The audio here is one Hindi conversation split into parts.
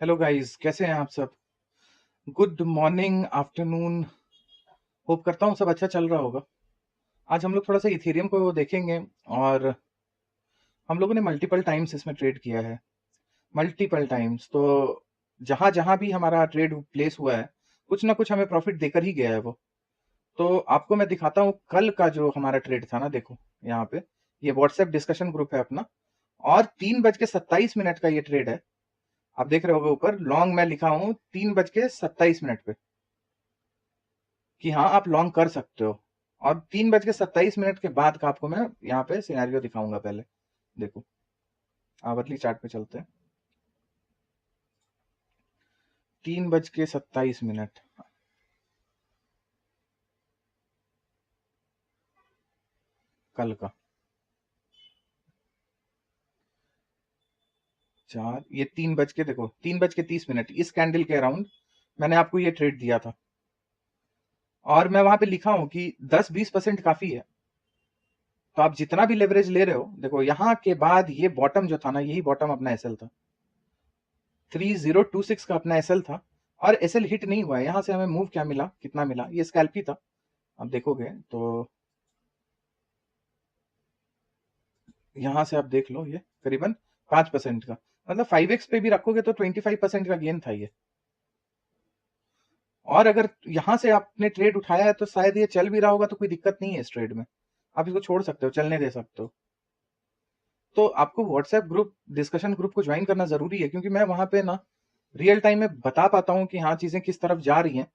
हेलो गाइस, कैसे हैं आप सब? Good morning, afternoon. होप करता हूँ सब अच्छा चल रहा होगा। आज हम लोग थोड़ा सा इथेरियम को देखेंगे। और हम लोगों ने मल्टीपल टाइम्स इसमें ट्रेड किया है। मल्टीपल टाइम्स तो जहां जहां भी हमारा ट्रेड प्लेस हुआ है, कुछ ना कुछ हमें प्रॉफिट देकर ही गया है वो। तो आपको मैं दिखाता हूँ कल का जो हमारा ट्रेड था ना। देखो यहाँ पे, ये व्हाट्सएप डिस्कशन ग्रुप है अपना। और 3:27 का ये ट्रेड है। आप देख रहे होगे ऊपर लॉन्ग मैं लिखा हूँ 3:27 पे, कि हाँ आप लॉन्ग कर सकते हो। और 3:27 के बाद का आपको मैं यहाँ पे सिनेरियो दिखाऊंगा पहले। देखो, आवरली चार्ट पे चलते हैं। 3:27 कल का। चार, ये 3 बज के, देखो 3:30 इस कैंडल के अराउंड मैंने आपको ये ट्रेड दिया था। और मैं वहां पे लिखा हूं कि 10-20% काफी है। तो आप जितना भी लेवरेज ले रहे हो, देखो यहाँ के बाद ये बॉटम जो था ना, यही बॉटम अपना एसएल था। 3026 का अपना एसएल था। और एसएल हिट नहीं हुआ है। यहाँ से हमें मूव क्या मिला, कितना मिला, ये स्कैल्प ही था। आप देखोगे तो यहां से आप देख लो, ये करीबन 5% का, मतलब 5x पे भी रखोगे तो 25% का गेन था ये। और अगर यहां से आपने ट्रेड उठाया है तो शायद ये चल भी रहा होगा, तो कोई दिक्कत नहीं है इस ट्रेड में। आप इसको छोड़ सकते हो, चलने दे सकते हो। तो आपको व्हाट्सएप ग्रुप, डिस्कशन ग्रुप को ज्वाइन करना जरूरी है, क्योंकि मैं वहां पे ना रियल टाइम में बता पाता हूँ कि हाँ चीजें किस तरफ जा रही हैं।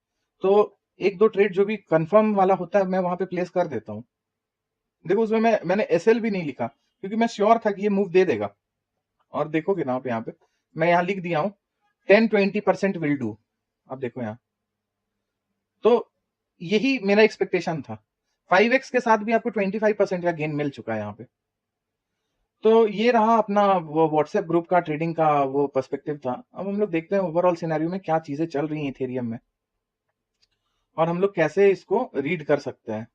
तो एक दो ट्रेड जो भी कंफर्म वाला होता है, मैं वहां पे प्लेस कर देता हूँ। देखो उसमें मैंने एसएल भी नहीं लिखा, क्योंकि मैं श्योर था कि ये मूव दे देगा। और देखोगे ना आप यहाँ पे, मैं यहाँ लिख दिया हूँ 10-20% विल डू। आप देखो यहाँ, तो यही मेरा एक्सपेक्टेशन था। 5x के साथ भी आपको 25% का गेन मिल चुका है यहाँ पे। तो ये रहा अपना वो व्हाट्सएप ग्रुप का ट्रेडिंग का वो पर्सपेक्टिव था। अब हम लोग देखते हैं ओवरऑल सिनेरियो में क्या चीजें चल रही हैं इथेरियम में, और हम लोग कैसे इसको रीड कर सकते हैं।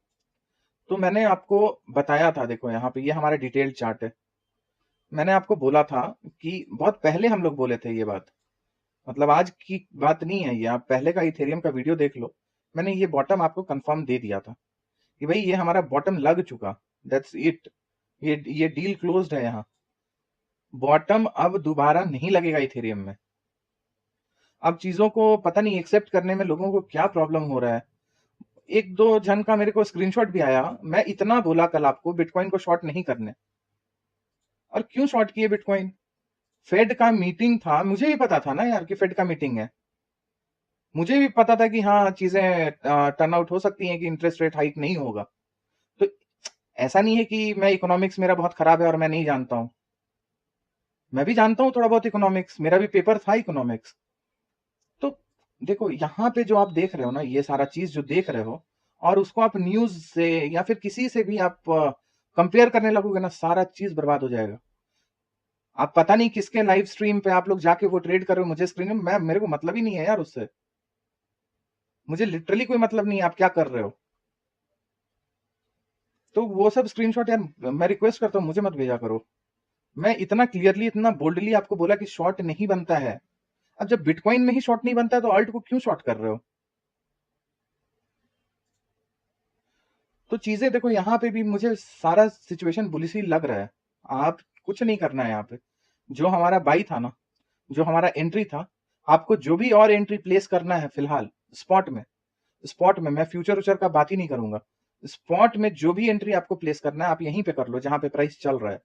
तो मैंने आपको बताया था, देखो यहाँ पे ये हमारा डिटेल्ड चार्ट है। मैंने आपको बोला था कि बहुत पहले हम लोग बोले थे ये बात, मतलब आज की बात नहीं है ये, आप पहले का इथेरियम का वीडियो देख लो। मैंने ये बॉटम आपको कंफर्म दे दिया था कि भाई ये हमारा बॉटम लग चुका, दैट्स इट। ये डील क्लोज्ड है यहाँ। बॉटम अब दोबारा नहीं लगेगा इथेरियम में। अब चीजों को पता नहीं एक्सेप्ट करने में लोगों को क्या प्रॉब्लम हो रहा है। एक दो जन का मेरे को स्क्रीनशॉट भी आया। मैं इतना बोला कल आपको बिटकॉइन को शॉर्ट नहीं करने। और क्यों शॉर्ट किए बिटकॉइन? फेड का मीटिंग था, मुझे भी पता था ना यार कि फेड का मीटिंग है। मुझे भी पता था कि हाँ चीजें टर्न आउट हो सकती हैं कि इंटरेस्ट रेट हाइक नहीं होगा। तो ऐसा नहीं है कि मैं इकोनॉमिक्स मेरा बहुत खराब है और मैं नहीं जानता हूं। मैं भी जानता हूँ थोड़ा बहुत इकोनॉमिक्स, मेरा भी पेपर था इकोनॉमिक्स। तो देखो यहाँ पे जो आप देख रहे हो ना, ये सारा चीज जो देख रहे हो, और उसको आप न्यूज से या फिर किसी से भी आप कंपेयर करने लगोगे ना, सारा चीज बर्बाद हो जाएगा। आप पता नहीं किसके लाइव स्ट्रीम पे आप लोग जाके वो ट्रेड कर रहे हो, मुझे स्क्रीन में, मैं मेरे को मतलब ही नहीं है यार उससे। मुझे लिटरली कोई मतलब नहीं है आप क्या कर रहे हो। तो वो सब स्क्रीनशॉट यार मैं रिक्वेस्ट करता हूँ मुझे मत भेजा करो। मैं इतना क्लियरली, इतना बोल्डली आपको बोला कि शॉर्ट नहीं बनता है। अब जब बिटकॉइन में ही शॉर्ट नहीं बनता है तो अल्ट को क्यों शॉर्ट कर रहे हो? तो चीजें देखो यहाँ पे भी मुझे सारा सिचुएशन बुलिश ही लग रहा है। आप कुछ नहीं करना है यहाँ पे। जो हमारा बाई था ना, जो हमारा एंट्री था, आपको जो भी और एंट्री प्लेस करना है फिलहाल स्पॉट में, स्पॉट में मैं फ्यूचर उचर का बात ही नहीं करूंगा। स्पॉट में जो भी एंट्री आपको प्लेस करना है आप यहीं पे कर लो जहां पे प्राइस चल रहा है।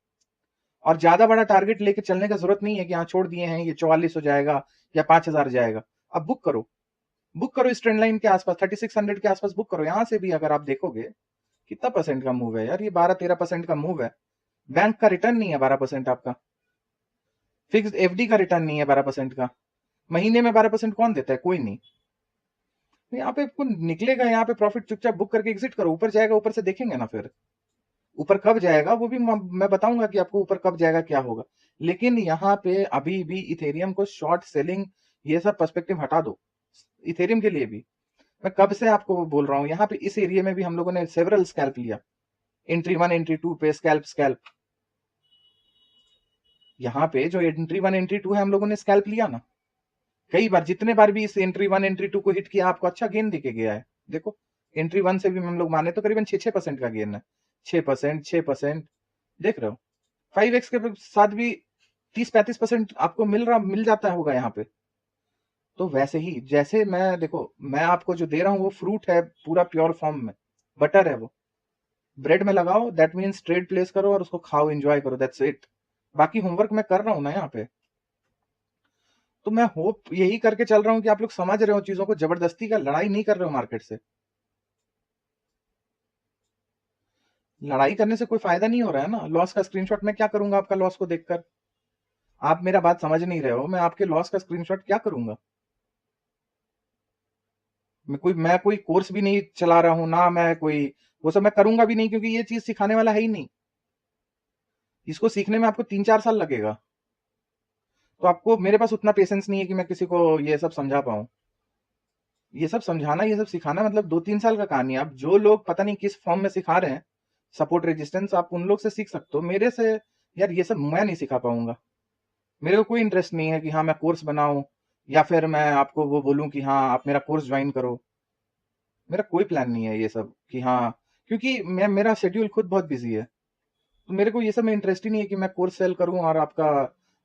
और ज्यादा बड़ा टारगेट लेके चलने का जरूरत नहीं है कि हाँ छोड़ दिए हैं ये 44 हो जाएगा या 5000 जाएगा। अब बुक करो, बुक करो इस ट्रेंड लाइन के आसपास, 3600 के आसपास बुक करो। यहां से भी अगर आप देखोगे कितना परसेंट का मूव है यार, ये 12-13% का मूव है। बैंक का रिटर्न नहीं है 12% आपका, फिक्स्ड एफडी का रिटर्न नहीं है 12% का। महीने में 12% कौन देता है? कोई नहीं। तो यहाँ पे आपको निकलेगा, यहाँ पे प्रॉफिट चुपचाप बुक करके एग्जिट करो। ऊपर जाएगा, ऊपर से देखेंगे ना फिर। ऊपर कब जाएगा वो भी मैं बताऊंगा कि आपको ऊपर कब जाएगा क्या होगा। लेकिन यहाँ पे अभी भी इथेरियम को शॉर्ट सेलिंग, ये सब पर्सपेक्टिव हटा दो इथेरियम के लिए भी। मैं कब से आपको बोल रहा हूँ, यहाँ पे इस एरिया में भी हम लोगों ने सेवरल स्कैल्प लिया। एंट्री 1 एंट्री 2 पे स्कैल्प स्कैल्प। यहाँ पे जो एंट्री 1 एंट्री 2 है हम लोगों ने स्कैल्प लिया ना। कई बार, जितने बार भी इस एंट्री 1 एंट्री 2 को हिट किया, आपको अच्छा गेन दिखे गया है। देखो, एंट्री 1 से भी हम लोग माने तो करीबन 6% का गेन है। 6%, देख रहे हो। 5x के साथ भी 30-35% आपको मिल जाता होगा यहाँ पे। तो वैसे ही जैसे मैं, देखो, मैं आपको जो दे रहा हूँ वो फ्रूट है पूरा प्योर फॉर्म में, बटर है वो, ब्रेड में लगाओ, दैट मीन्स ट्रेड प्लेस करो और उसको खाओ, एंजॉय करो, दैट्स इट। बाकी होमवर्क मैं कर रहा हूँ ना यहाँ पे। तो मैं होप यही करके चल रहा हूँ कि आप लोग समझ रहे हो चीजों को, जबरदस्ती का लड़ाई नहीं कर रहे हो मार्केट से। लड़ाई करने से कोई फायदा नहीं हो रहा है ना। लॉस का स्क्रीनशॉट मैं क्या करूंगा आपका लॉस को देखकर? आप मेरा बात समझ नहीं रहे हो, मैं आपके लॉस का स्क्रीनशॉट क्या करूंगा? मैं कोई कोर्स भी नहीं चला रहा हूं ना, मैं कोई वो सब मैं करूंगा भी नहीं, क्योंकि ये चीज सिखाने वाला है ही नहीं। इसको सीखने में आपको 3-4 साल लगेगा। तो आपको, मेरे पास उतना पेशेंस नहीं है कि मैं किसी को ये सब समझा पाऊं। ये सब समझाना, ये सब सिखाना मतलब 2-3 साल का कहानी है। आप जो लोग पता नहीं किस फॉर्म में सिखा रहे हैं सपोर्ट रेजिस्टेंस, आप उन लोग से सीख सकते हो। मेरे से यार ये सब मैं नहीं सिखा पाऊंगा। मेरे को कोई इंटरेस्ट नहीं है कि हाँ मैं कोर्स बनाऊं, या फिर मैं आपको वो बोलूं कि हाँ आप मेरा कोर्स ज्वाइन करो। मेरा कोई प्लान नहीं है ये सब कि हाँ, क्योंकि मेरा शेड्यूल खुद बहुत बिजी है। तो मेरे को ये सब में इंटरेस्ट ही नहीं है कि मैं कोर्स सेल करूं और आपका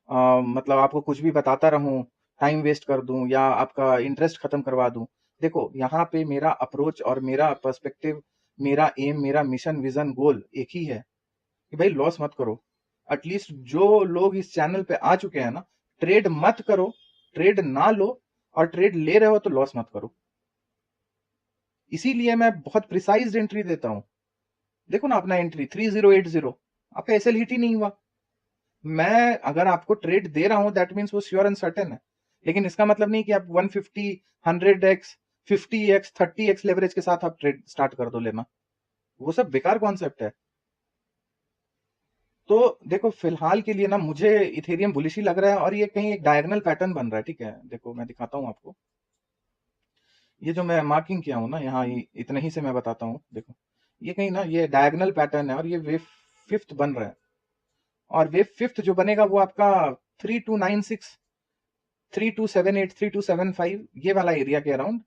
मतलब आपको कुछ भी बताता रहूं, टाइम वेस्ट कर दूं या आपका इंटरेस्ट खत्म करवा दूं। देखो, यहाँ पे मेरा अप्रोच और मेरा पर्सपेक्टिव, मेरा एम, मेरा मिशन, विजन, गोल एक ही है कि भाई लॉस मत करो। एटलीस्ट जो लोग इस चैनल पे आ चुके हैं ना, ट्रेड मत करो, ट्रेड ना लो, और ट्रेड ले रहे हो तो लॉस मत करो। इसीलिए मैं बहुत प्रिसाइज एंट्री देता हूं। देखो ना, अपना एंट्री 3080, आपका एसएल हिट ही नहीं हुआ। मैं अगर आपको ट्रेड दे रहा हूं, दैट मीन्स वो श्योर एंड सर्टेन है। लेकिन इसका मतलब नहीं कि आप 150, 100x, 50x, 30x लेवरेज के साथ आप ट्रेड स्टार्ट कर दो लेना। वो सब बेकार कॉन्सेप्ट है। तो देखो, फिलहाल के लिए ना मुझे इथेरियम बुलिश ही लग रहा है, और ये कहीं एक डायगोनल पैटर्न बन रहा है। ठीक है, देखो मैं दिखाता हूँ आपको। ये जो मैं मार्किंग किया हूँ ना यहाँ, इतने ही से मैं बताता हूँ। देखो, ये कहीं ना ये डायगोनल पैटर्न है, और ये वेव फिफ्थ बन रहा है। और वेव फिफ्थ जो बनेगा वो आपका 3296, 3278, 3275 ये वाला एरिया के अराउंड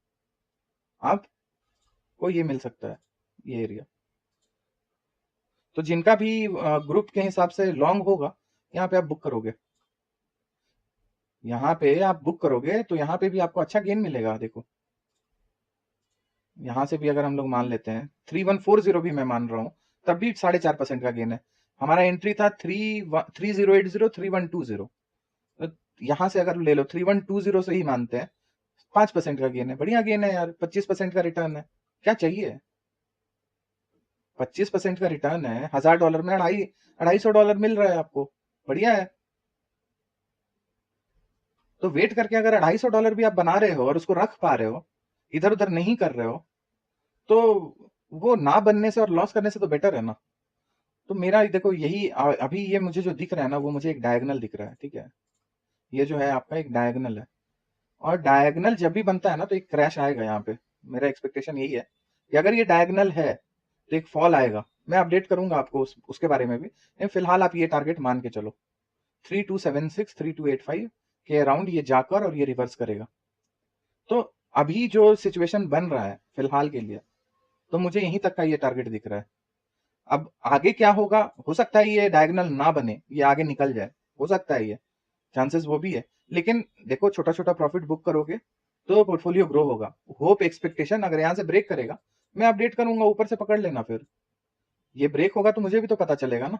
आपको ये मिल सकता है, ये एरिया। तो जिनका भी ग्रुप के हिसाब से लॉन्ग होगा, यहाँ पे आप बुक करोगे, यहाँ पे आप बुक करोगे तो यहाँ पे भी आपको अच्छा गेन मिलेगा। देखो, यहाँ से भी अगर हम लोग मान लेते हैं 3140 भी मैं मान रहा हूँ, तब भी 4.5% का गेन है। हमारा एंट्री था 3080, 3120। तो यहाँ से अगर ले लो 3120 से ही मानते हैं, 5% का गेन है। बढ़िया गेन है यार, 25% का रिटर्न है। क्या चाहिए? 25% का रिटर्न है, $1000 में 250 मिल रहा है आपको। बढ़िया है। तो वेट करके अगर $250 भी आप बना रहे हो और उसको रख पा रहे हो, इधर उधर नहीं कर रहे हो, तो वो ना बनने से और लॉस करने से तो बेटर है ना। तो मेरा देखो यही अभी ये मुझे जो दिख रहा है ना, वो मुझे एक डायगोनल दिख रहा है। ठीक है, ये जो है आपका एक डायगोनल है, और डायगोनल जब भी बनता है ना तो एक क्रैश आएगा यहाँ पे। मेरा एक्सपेक्टेशन यही है कि अगर ये डायगोनल है तो एक फॉल आएगा। मैं अपडेट करूंगा आपको उसके बारे में भी, लेकिन फिलहाल आप ये टारगेट मान के चलो, 3276, 3285 के अराउंड ये जाकर और ये रिवर्स करेगा। तो अभी जो सिचुएशन बन रहा है फिलहाल के लिए, तो मुझे यहीं तक का ये टारगेट दिख रहा है। अब आगे क्या होगा, हो सकता है ये डायगोनल ना बने, ये आगे निकल जाए, हो सकता है ये चांसेस वो भी है। लेकिन देखो, छोटा छोटा प्रॉफिट बुक करोगे तो पोर्टफोलियो ग्रो होगा। होप एक्सपेक्टेशन अगर यहाँ से ब्रेक करेगा, मैं अपडेट करूंगा, ऊपर से पकड़ लेना। फिर ये ब्रेक होगा तो मुझे भी तो पता चलेगा ना,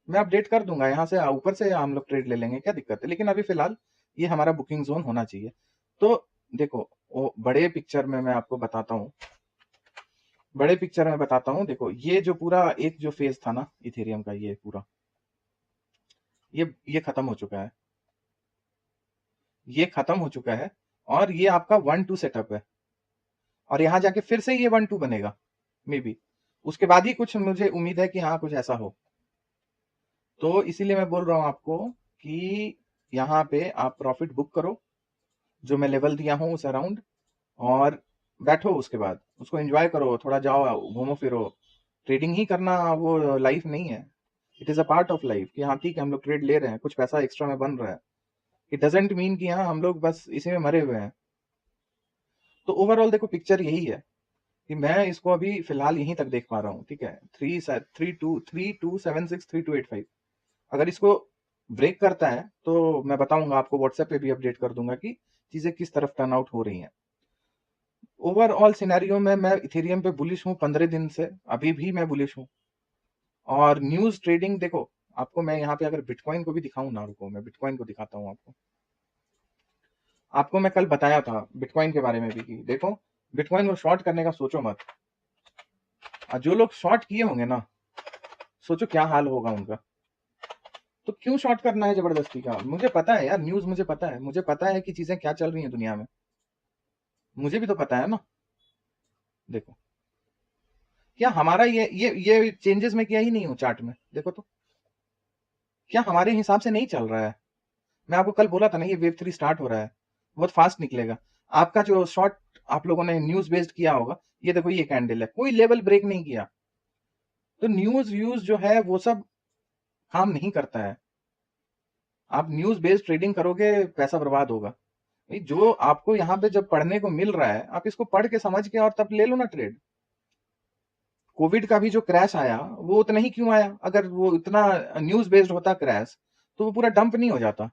मैं अपडेट कर दूंगा। यहाँ से ऊपर से हम लोग ट्रेड ले लेंगे, क्या दिक्कत है। लेकिन अभी फिलहाल ये हमारा बुकिंग जोन होना चाहिए। तो देखो, बड़े पिक्चर में मैं आपको बताता हूँ, बड़े पिक्चर में बताता हूँ। देखो, ये जो पूरा एक जो फेज था ना इथेरियम का, ये पूरा ये खत्म हो चुका है, ये खत्म हो चुका है। और ये आपका 1-2 सेटअप है, और यहाँ जाके फिर से ये 1-2 बनेगा मे बी। उसके बाद ही कुछ मुझे उम्मीद है कि हाँ कुछ ऐसा हो। तो इसीलिए मैं बोल रहा हूँ आपको कि यहाँ पे आप प्रॉफिट बुक करो, जो मैं लेवल दिया हूँ उस अराउंड, और बैठो। उसके बाद उसको एंजॉय करो, थोड़ा जाओ घूमो फिरो। ट्रेडिंग ही करना वो लाइफ नहीं है, it is a part of life कि हाँ ठीक है हम लोग ट्रेड ले रहे हैं, कुछ पैसा एक्स्ट्रा में बन रहा है, इट डजेंट मीन कि हाँ हम लोग बस इसी में मरे हुए हैं। तो ओवरऑल देखो पिक्चर यही है कि मैं इसको अभी फिलहाल यहीं तक देख पा रहा हूँ, ठीक है। 32763285, अगर इसको ब्रेक करता है तो मैं बताऊंगा आपको, व्हाट्सएप पे भी अपडेट कर दूंगा कि चीजें किस तरफ टर्न आउट हो रही हैं। ओवरऑल सिनेरियो में मैं इथेरियम पे बुलिश हूँ 15 दिन से, अभी भी मैं बुलिश हूँ। और न्यूज ट्रेडिंग देखो, आपको मैं यहाँ पे अगर बिटकॉइन को भी दिखाऊं ना, रुको मैं बिटकॉइन को दिखाता हूँ आपको। आपको मैं कल बताया था बिटकॉइन के बारे में भी कि देखो बिटकॉइन को शॉर्ट करने का सोचो मत। और जो लोग शॉर्ट किए होंगे ना, सोचो क्या हाल होगा उनका। तो क्यों शॉर्ट करना है जबरदस्ती का? मुझे पता है यार, न्यूज मुझे पता है, मुझे पता है कि चीजें क्या चल रही हैं दुनिया में, मुझे भी तो पता है ना। देखो क्या हमारा ये चेंजेस में किया ही नहीं हूँ चार्ट में, देखो तो क्या हमारे हिसाब से नहीं चल रहा है? मैं आपको कल बोला था ना, ये वेव 3 स्टार्ट हो रहा है, बहुत फास्ट निकलेगा। आपका जो शॉर्ट आप लोगों ने न्यूज बेस्ड किया होगा, ये देखो ये कैंडल है, कोई लेवल ब्रेक नहीं किया। तो न्यूज व्यूज जो है वो सब काम नहीं करता है। आप न्यूज बेस्ड ट्रेडिंग करोगे, पैसा बर्बाद होगा। भाई जो आपको यहाँ पे जब पढ़ने को मिल रहा है, आप इसको पढ़ के समझ के और तब ले लो ना ट्रेड। कोविड का भी जो क्रैश आया वो उतना ही क्यों आया? अगर वो इतना न्यूज बेस्ड होता क्रैश, तो वो पूरा डंप नहीं हो जाता।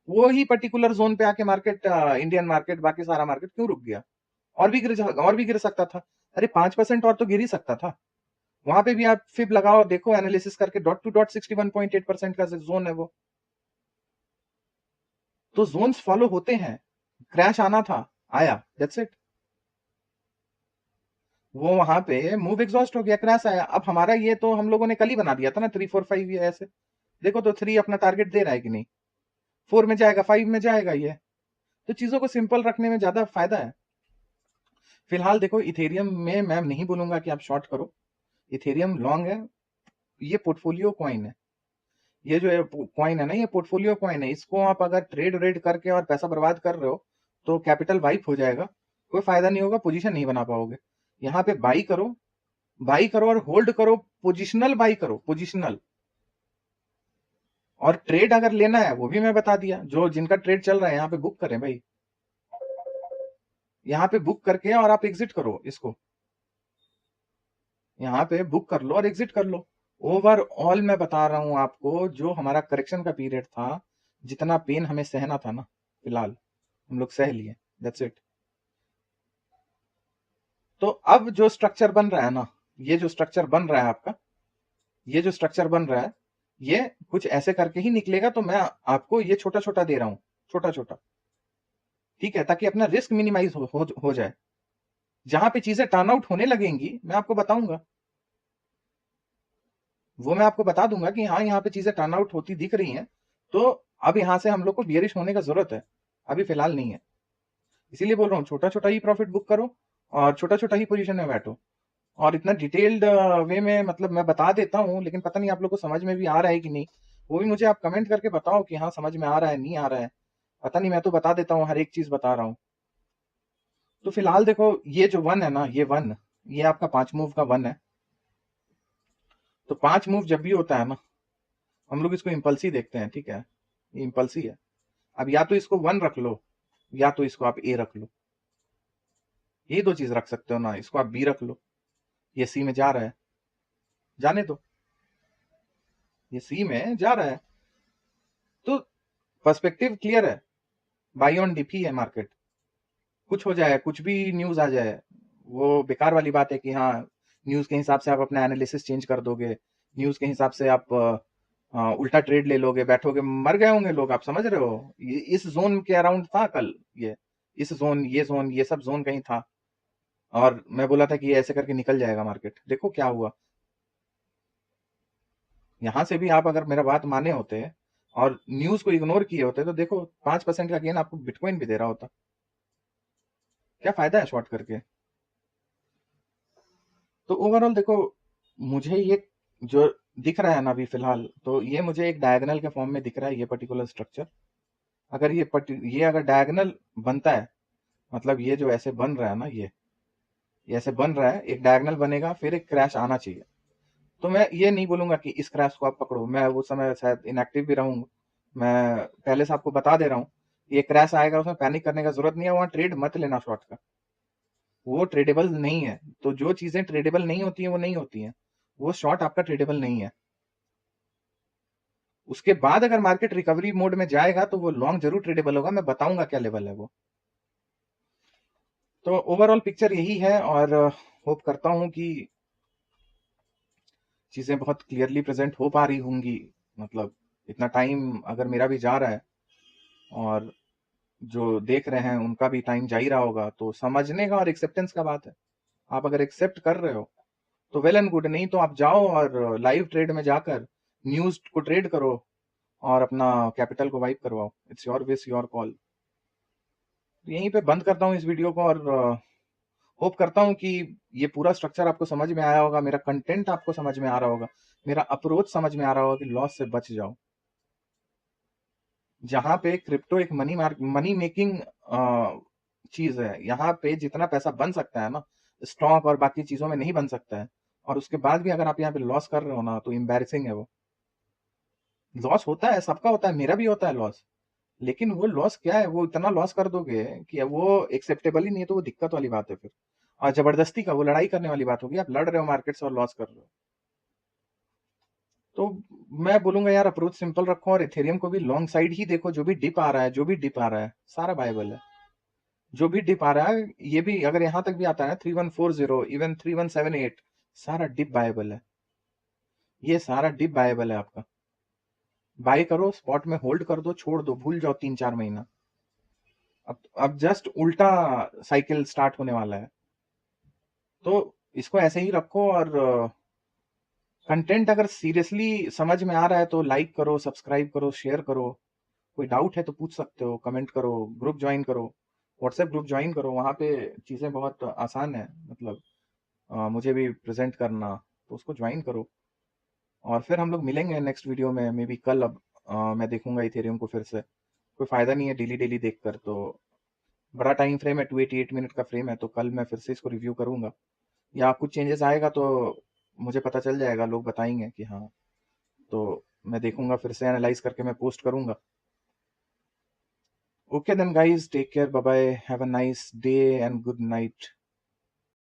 वो ही पर्टिकुलर जोन पे आके मार्केट, इंडियन मार्केट, बाकी सारा मार्केट क्यों रुक गया? और भी गिर सकता था। अरे 5% और तो गिर ही सकता था। वहां पे भी आप फिब लगाओ, देखो एनालिसिस करके, डॉट टू डॉट 61.8% का जोन है वो। तो जोन्स फॉलो होते हैं। क्रैश आना था, आया, दैट्स इट। वो वहां पे मूव एग्जॉस्ट हो गया, क्रैश आया। अब हमारा ये तो हम लोगों ने कल ही बना दिया था ना, 3 4 5 ये ऐसे। देखो तो 3 अपना टारगेट दे रहा है कि नहीं? 4 में जाएगा, 5 में जाएगा ये। तो चीजों को सिंपल रखने में ज्यादा फायदा है। फिलहाल देखो इथेरियम में मैं नहीं बोलूंगा कि आप शॉर्ट करो, इथेरियम लॉन्ग है। ये पोर्टफोलियो कॉइन है, ये जो कॉइन है ना, ये पोर्टफोलियो कॉइन है। इसको आप अगर ट्रेड रेड करके और पैसा बर्बाद कर रहे हो तो कैपिटल वाइप हो जाएगा, कोई फायदा नहीं होगा, पोजीशन नहीं बना पाओगे। यहाँ पे बाई करो और होल्ड करो, पोजिशनल बाई करो, पोजिशनल। और ट्रेड अगर लेना है वो भी मैं बता दिया, जो जिनका ट्रेड चल रहा है यहाँ पे बुक करें भाई, यहाँ पे बुक करके और आप एग्जिट करो इसको, यहाँ पे बुक कर लो और एग्जिट कर लो। ओवरऑल मैं बता रहा हूं आपको, जो हमारा करेक्शन का पीरियड था, जितना पेन हमें सहना था ना, फिलहाल हम लोग सह लिए, दैट्स इट। तो अब जो स्ट्रक्चर बन रहा है ना, ये जो स्ट्रक्चर बन रहा है आपका, ये जो स्ट्रक्चर बन रहा है, ये कुछ ऐसे करके ही निकलेगा। तो मैं आपको ये छोटा छोटा दे रहा हूं, छोटा छोटा, ठीक है, ताकि अपना रिस्क मिनिमाइज हो जाए। जहां पे चीजें टर्न आउट होने लगेंगी मैं आपको बताऊंगा, वो मैं आपको बता दूंगा कि हाँ यहाँ पे चीजें टर्न आउट होती दिख रही हैं। तो अब यहाँ से हम लोग को बियरिश होने का जरूरत है, अभी फिलहाल नहीं है। इसीलिए बोल रहा हूँ छोटा छोटा ही प्रॉफिट बुक करो और छोटा छोटा ही पोजीशन में बैठो। और इतना डिटेल्ड वे में मतलब मैं बता देता हूँ, लेकिन पता नहीं आप लोग को समझ में भी आ रहा है कि नहीं, वो भी मुझे आप कमेंट करके बताओ कि हाँ समझ में आ रहा है, नहीं आ रहा है। पता नहीं, मैं तो बता देता हूँ, हर एक चीज बता रहा हूँ। तो फिलहाल देखो ये जो वन है ना, ये वन, ये आपका 5 मूव का वन है। तो 5 मूव जब भी होता है ना, हम लोग इसको इम्पल्सी देखते हैं, ठीक है, ये इम्पल्सी है। अब या तो इसको 1 रख लो, या तो इसको आप ए रख लो, ये दो चीज रख सकते हो ना। इसको आप बी रख लो, ये सी में जा रहा है, जाने दो, ये सी में जा रहा है। तो पर्सपेक्टिव क्लियर है, बाई ऑन डीपी है मार्केट। कुछ हो जाए, कुछ भी न्यूज आ जाए, वो बेकार वाली बात है कि हाँ न्यूज के हिसाब से आप अपना एनालिसिस चेंज कर दोगे, न्यूज के हिसाब से आप उल्टा ट्रेड ले लोगे, बैठोगे, मर गए होंगे लोग, आप समझ रहे हो। इस जोन के अराउंड था कल ये, इस जोन ये सब जोन कहीं था। और मैं बोला था कि ये ऐसे करके निकल जाएगा मार्केट, देखो क्या हुआ। यहां से भी आप अगर मेरा बात माने होते और न्यूज को इग्नोर किए होते तो देखो 5% का गेन आपको बिटकॉइन भी दे रहा होता। क्या फायदा है शॉर्ट करके? तो ओवरऑल देखो, मुझे ये जो दिख रहा है ना अभी फिलहाल, तो ये मुझे एक डायगोनल के फॉर्म में दिख रहा है, ये पर्टिकुलर स्ट्रक्चर। अगर ये अगर डायगोनल बनता है, मतलब ये जो ऐसे बन रहा है ना, ये ऐसे बन रहा है, एक डायगोनल बनेगा, फिर एक क्रैश आना चाहिए। तो मैं ये नहीं बोलूंगा कि इस क्रैश को आप पकड़ो, मैं वो समय शायद इनएक्टिव भी रहूंगा, मैं पहले से आपको बता दे रहा हूँ, ये क्रैश आएगा, उसमें पैनिक करने का जरूरत नहीं है, वहां ट्रेड मत लेना शॉर्ट का, वो ट्रेडेबल नहीं है। तो जो चीजें ट्रेडेबल नहीं होती हैं वो नहीं होती हैं, वो शॉर्ट आपका ट्रेडेबल नहीं है। उसके बाद अगर मार्केट रिकवरी मोड में जाएगा तो वो लॉन्ग जरूर ट्रेडेबल होगा, मैं बताऊंगा क्या लेवल है वो। तो ओवरऑल पिक्चर यही है, और होप करता हूं कि चीजें बहुत क्लियरली प्रेजेंट हो पा रही होंगी। मतलब इतना टाइम अगर मेरा भी जा रहा है और जो देख रहे हैं उनका भी टाइम जा ही रहा होगा, तो समझने का और एक्सेप्टेंस का बात है। आप अगर एक्सेप्ट कर रहे हो तो वेल एंड गुड, नहीं तो आप जाओ और लाइव ट्रेड में जाकर न्यूज को ट्रेड करो और अपना कैपिटल को वाइप करवाओ। It's your wish your call. यहीं पे बंद करता हूँ इस वीडियो को, और होप करता हूँ कि ये पूरा स्ट्रक्चर आपको समझ में आया होगा, मेरा कंटेंट आपको समझ में आ रहा होगा, मेरा अप्रोच समझ में आ रहा होगा कि लॉस से बच जाओ। जहां पे क्रिप्टो एक मनी मेकिंग चीज है, यहाँ पे जितना पैसा बन सकता है ना, स्टॉक और बाकी चीजों में नहीं बन सकता है। और उसके बाद भी अगर आप यहाँ पे लॉस कर रहे हो ना, तो एम्बैरेसिंग है वो। लॉस होता है, सबका होता है, मेरा भी होता है लॉस। लेकिन वो लॉस क्या है, वो इतना लॉस कर दोगे कि अब वो एक्सेप्टेबल ही नहीं है, तो वो दिक्कत वाली बात है फिर। और जबरदस्ती का वो लड़ाई करने वाली बात होगी, आप लड़ रहे हो मार्केट से और लॉस कर रहे हो। तो मैं बोलूंगा यार, अप्रोच सिंपल रखो और इथेरियम को भी लॉन्ग साइड ही देखो। जो भी डिप आ रहा है, जो भी डिप आ रहा है, सारा बायबल है। जो भी डिप आ रहा है, ये भी अगर यहां तक भी आता है 3140, इवन 3178, सारा डिप बायबल है। ये सारा डिप बायबल है आपका। बाय करो, स्पॉट में होल्ड कर दो, छोड़ दो, भूल जाओ 3-4 महीना। अब जस्ट उल्टा साइकिल स्टार्ट होने वाला है। तो इसको ऐसे ही रखो, और कंटेंट अगर सीरियसली समझ में आ रहा है तो लाइक करो, सब्सक्राइब करो, शेयर करो। कोई डाउट है तो पूछ सकते हो, कमेंट करो, ग्रुप ज्वाइन करो, व्हाट्सएप ग्रुप ज्वाइन करो। वहाँ पे चीज़ें बहुत आसान है, मतलब मुझे भी प्रेजेंट करना, तो उसको ज्वाइन करो। और फिर हम लोग मिलेंगे नेक्स्ट वीडियो में, मे बी कल। अब मैं देखूंगा इथेरियम को फिर से। कोई फायदा नहीं है डेली डेली देखकर, तो बड़ा टाइम फ्रेम है, 288 मिनट का फ्रेम है, तो कल मैं फिर से इसको रिव्यू करूंगा। या कुछ चेंजेस आएगा तो मुझे पता चल जाएगा, लोग बताएंगे कि हाँ, तो मैं देखूंगा, फिर से एनालाइज करके मैं पोस्ट करूंगा। Okay then guys, take care, bye bye, have a nice day and good night.